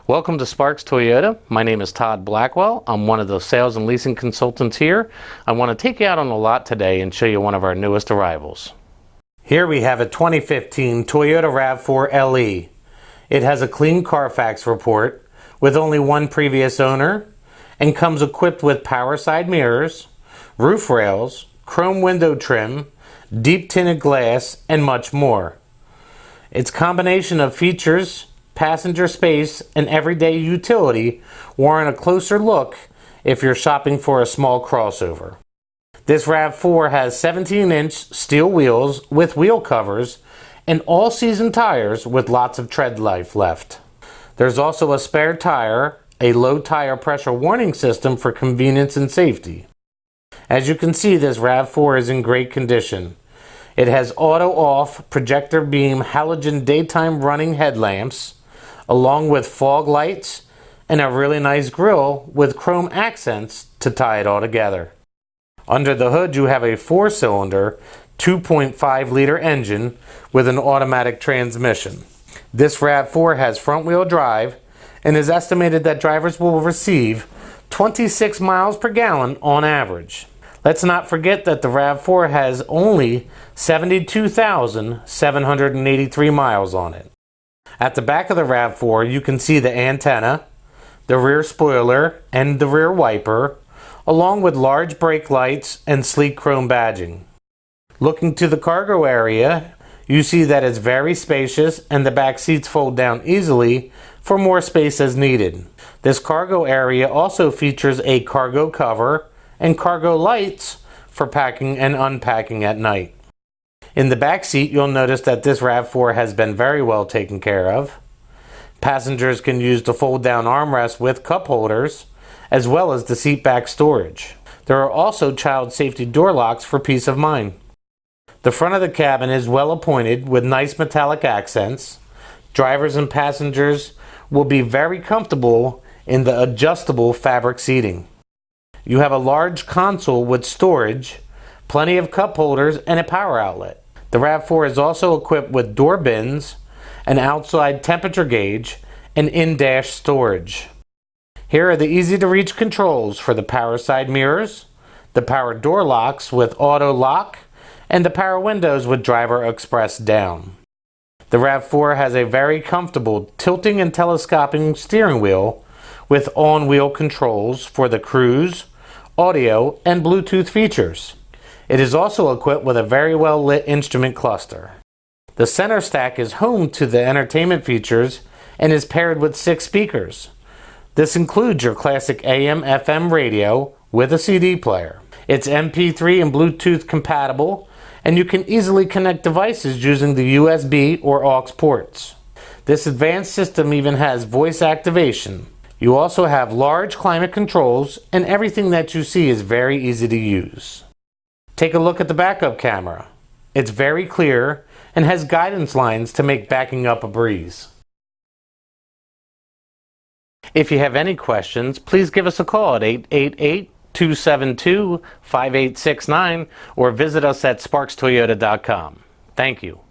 Welcome to Sparks Toyota. My name is Todd Blackwell. I'm one of the sales and leasing consultants here. I want to take you out on the lot today and show you one of our newest arrivals. Here we have a 2015 Toyota RAV4 LE. It has a clean Carfax report with only one previous owner and comes equipped with power side mirrors, roof rails, chrome window trim, deep tinted glass, and much more. Its combination of features, passenger space, and everyday utility warrant a closer look if you're shopping for a small crossover. This RAV4 has 17-inch steel wheels with wheel covers and all-season tires with lots of tread life left. There's also a spare tire, a low tire pressure warning system for convenience and safety. As you can see, this RAV4 is in great condition. It has auto-off projector beam halogen daytime running headlamps, along with fog lights and a really nice grille with chrome accents to tie it all together. Under the hood you have a 4-cylinder, 2.5-liter engine with an automatic transmission. This RAV4 has front-wheel drive and is estimated that drivers will receive 26 miles per gallon on average. Let's not forget that the RAV4 has only 72,783 miles on it. At the back of the RAV4 you can see the antenna, the rear spoiler, and the rear wiper, along with large brake lights and sleek chrome badging. Looking to the cargo area, you see that it's very spacious and the back seats fold down easily for more space as needed. This cargo area also features a cargo cover and cargo lights for packing and unpacking at night. In the back seat, you'll notice that this RAV4 has been very well taken care of. Passengers can use the fold-down armrest with cup holders, as well as the seat back storage. There are also child safety door locks for peace of mind. The front of the cabin is well appointed with nice metallic accents. Drivers and passengers will be very comfortable in the adjustable fabric seating. You have a large console with storage, plenty of cup holders, and a power outlet. The RAV4 is also equipped with door bins, an outside temperature gauge, and in-dash storage. Here are the easy-to-reach controls for the power side mirrors, the power door locks with auto lock, and the power windows with driver express down. The RAV4 has a very comfortable tilting and telescoping steering wheel with on-wheel controls for the cruise, audio, and Bluetooth features. It is also equipped with a very well lit instrument cluster. The center stack is home to the entertainment features and is paired with 6 speakers. This includes your classic AM/FM radio with a CD player. It's MP3 and Bluetooth compatible, and you can easily connect devices using the USB or aux ports. This advanced system even has voice activation. You also have large climate controls, and everything that you see is very easy to use. Take a look at the backup camera. It's very clear and has guidance lines to make backing up a breeze. If you have any questions, please give us a call at 888-272-5869 or visit us at sparkstoyota.com. Thank you.